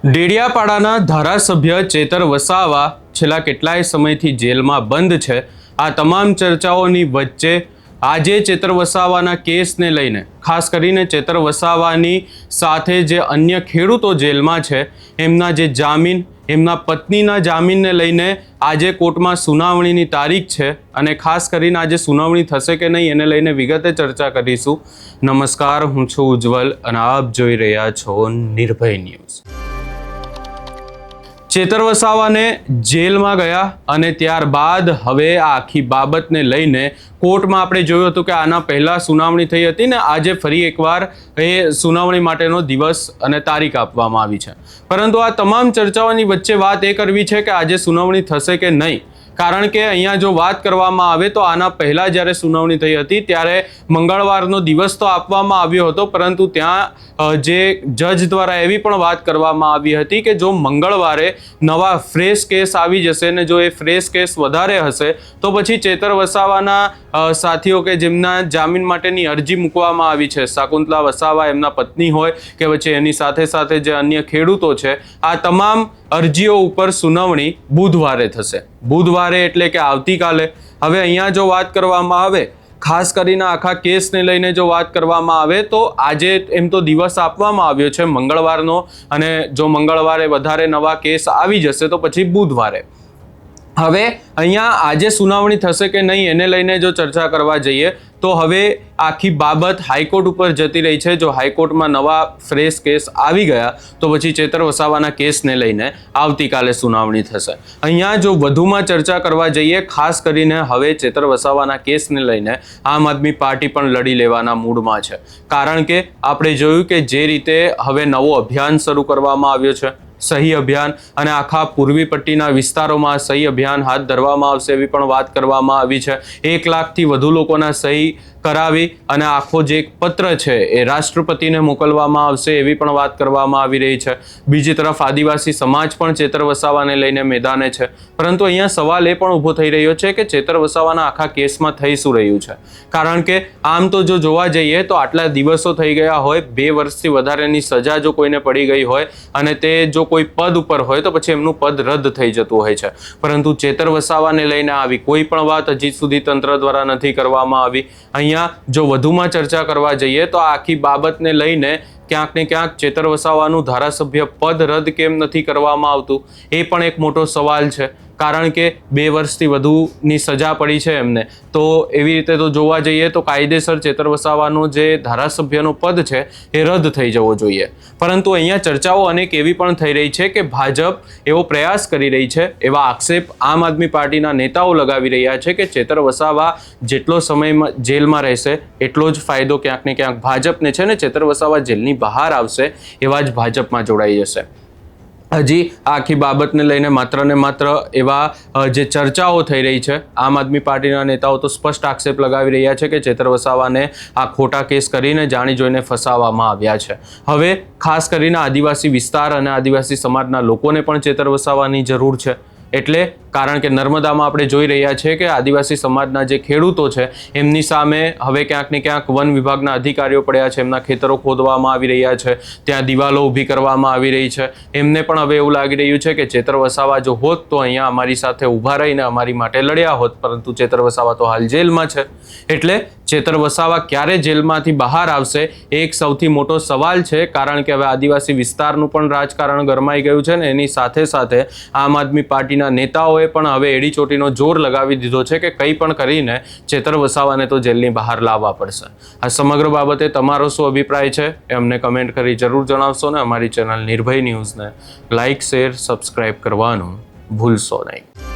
ડેડિયાપાડાના ધારાસભ્ય ચેતર વસાવા છેલ્લા કેટલાય સમયથી જેલમાં બંધ છે। આ તમામ ચર્ચાઓની વચ્ચે આજે ચેતર વસાવાના કેસને લઈને ખાસ કરીને ચેતર વસાવાની સાથે જે અન્ય ખેડૂતો જેલમાં છે એમના જે જામીન, એમના પત્નીના જામીનને લઈને આજે કોર્ટમાં સુનાવણીની તારીખ છે અને ખાસ કરીને આજે સુનાવણી થશે કે નહીં એને લઈને વિગતે ચર્ચા કરીશું। નમસ્કાર, હું છું ઉજ્જવલ અને આપ જોઈ રહ્યા છો નિર્ભય ન્યૂઝ। ચેતર વસાવાને જેલમાં ગયા અને ત્યારબાદ હવે આ આખી બાબતને લઈને કોર્ટમાં આપણે જોયું હતું કે આના પહેલાં સુનાવણી થઈ હતી ને આજે ફરી એકવાર એ સુનાવણી માટેનો દિવસ અને તારીખ આપવામાં આવી છે। પરંતુ આ તમામ ચર્ચાઓની વચ્ચે વાત એ કરવી છે કે આજે સુનાવણી થશે કે નહીં, કારણ કે અહીંયા જો વાત કરવામાં આવે તો આના પહેલાં જ્યારે સુનાવણી થઈ હતી ત્યારે મંગળવારનો દિવસ તો આપવામાં આવ્યો હતો, પરંતુ ત્યાં જે જજ દ્વારા એવી પણ વાત કરવામાં આવી હતી કે જો મંગળવારે નવા ફ્રેશ કેસ આવી જશે ને જો એ ફ્રેશ કેસ વધારે હશે તો પછી ચેતર વસાવાના સાથીઓ કે જેમના જામીન માટેની અરજી મૂકવામાં આવી છે, શાકુંતલા વસાવા એમના પત્ની હોય કે પછી એની સાથે સાથે જે અન્ય ખેડૂતો છે, આ તમામ અરજીઓ ઉપર સુનાવણી બુધવારે થશે। બુધવારે એટલે કે આવતીકાલે। હવે અહીંયા જો વાત કરવામાં આવે ખાસ કરીને આખા કેસને લઈને જો વાત કરવામાં આવે તો આજે એમ તો દિવસ આપવામાં આવ્યો છે મંગળવારનો, અને જો મંગળવારે વધારે નવા કેસ આવી જશે તો પછી બુધવારે। હવે અહીંયા આજે સુનાવણી થશે કે નહીં એને લઈને જો ચર્ચા કરવા જઈએ તો હવે આખી બાબત હાઈકોર્ટ ઉપર જતી રહી છે। જો હાઈકોર્ટમાં નવા ફ્રેશ કેસ આવી ગયા તો પછી ચેતર વસાવાના કેસને લઈને આવતીકાલે સુનાવણી થશે। અહીંયા જો વધુમાં ચર્ચા કરવા જઈએ ખાસ કરીને હવે ચેતર વસાવાના કેસને લઈને આમ આદમી પાર્ટી પણ લડી લેવાના મૂડમાં છે, કારણ કે આપણે જોયું કે જે રીતે હવે નવો અભિયાન શરૂ કરવામાં આવ્યો છે, સહી અભિયાન, અને આખા પૂર્વી પટ્ટીના વિસ્તારોમાં સહી અભિયાન હાથ ધરવામાં આવશે એવી પણ વાત કરવામાં આવી છે। 1 લાખથી વધુ લોકોના સહી કરાવી અને આખો જે એક પત્ર છે એ રાષ્ટ્રપતિને મોકલવામાં આવશે એવી પણ વાત કરવામાં આવી રહી છે। બીજી તરફ આદિવાસી સમાજ પણ ચેતર વસાવાને લઈને મેદાને છે, પરંતુ અહીંયા સવાલ એ પણ ઊભો થઈ રહ્યો છે કે ચેતર વસાવાના આખા કેસમાં થઈ શું રહ્યું છે, કારણ કે આમ તો જો જોવા જઈએ તો આટલા દિવસો થઈ ગયા હોય, 2 વર્ષથી વધારેની સજા જો કોઈને પડી ગઈ હોય અને તે જો કોઈ પદ ઉપર હોય તો પછી એમનું પદ રદ થઈ જતું હોય છે, પરંતુ ચેતર વસાવાને લઈને આવી કોઈ પણ વાત હજી સુધી તંત્ર દ્વારા નથી કરવામાં આવી। અહીંયા જો વધુમાં ચર્ચા કરવા જઈએ તો આખી બાબતને લઈને ક્યાંક ને ક્યાંક ચેતર વસાવાનું ધારાસભ્ય પદ રદ કેમ નથી કરવામાં આવતું એ પણ એક મોટો સવાલ છે, કારણ કે 2 વર્ષથી વધુની સજા પડી છે એમને, તો એવી રીતે તો જોવા જઈએ તો કાયદેસર ચેતર વસાવાનું જે ધારાસભ્યનું પદ છે એ રદ થઈ જવો જોઈએ। પરંતુ અહીંયા ચર્ચાઓ અનેક એવી પણ થઈ રહી છે કે ભાજપ એવો પ્રયાસ કરી રહી છે, એવા આક્ષેપ આમ આદમી પાર્ટીના નેતાઓ લગાવી રહ્યા છે કે ચેતર વસાવા જેટલો સમય જેલમાં રહેશે એટલો જ ફાયદો ક્યાંક ને ક્યાંક ભાજપને છે ને ચેતર વસાવા જેલની બહાર આવશે એવા જ ભાજપમાં જોડાઈ જશે। હજી આખી બાબતને લઈને માત્ર ને માત્ર એવા જે ચર્ચાઓ થઈ રહી છે, આમ આદમી પાર્ટીના નેતાઓ તો સ્પષ્ટ આક્ષેપ લગાવી રહ્યા છે કે ચેતર વસાવાને આ ખોટા કેસ કરીને જાણી જોઈને ફસાવવામાં આવ્યા છે। હવે ખાસ કરીને આદિવાસી વિસ્તાર અને આદિવાસી સમાજના લોકોને પણ ચેતર વસાવાની જરૂર છે, એટલે કારણ કે નર્મદામાં આપણે જોઈ રહ્યા છીએ કે આદિવાસી સમાજના જે ખેડૂતો છે એમની સામે હવે ક્યાંક ને ક્યાંક વન વિભાગના અધિકારીઓ પડ્યા છે, એમના ખેતરો ખોદવામાં આવી રહ્યા છે, ત્યાં દિવાલો ઊભી કરવામાં આવી રહી છે। એમને પણ હવે એવું લાગી રહ્યું છે કે ચેતર વસાવા જો હોત તો અહીંયા અમારી સાથે ઊભા રહીને અમારી માટે લડ્યા હોત, પરંતુ ચેતર વસાવા તો હાલ જેલમાં છે, એટલે ચેતર વસાવા ક્યારે જેલમાંથી બહાર આવશે એક સૌથી મોટો સવાલ છે, કારણ કે હવે આદિવાસી વિસ્તારનું પણ રાજકારણ ગરમાઈ ગયું છે ને એની સાથે સાથે આમ આદમી પાર્ટીના નેતાઓએ પણ હવે એડી ચોટીનો જોર લગાવી દીધો છે કે કંઈ પણ કરીને ચેતર વસાવાને તો જેલની બહાર લાવવા પડશે। આ સમગ્ર બાબતે તમારો શું અભિપ્રાય છે એ અમને કમેન્ટ કરી જરૂર જણાવશો ને અમારી ચેનલ નિર્ભય ન્યૂઝને લાઇક, શેર, સબસ્ક્રાઇબ કરવાનું ભૂલશો નહીં।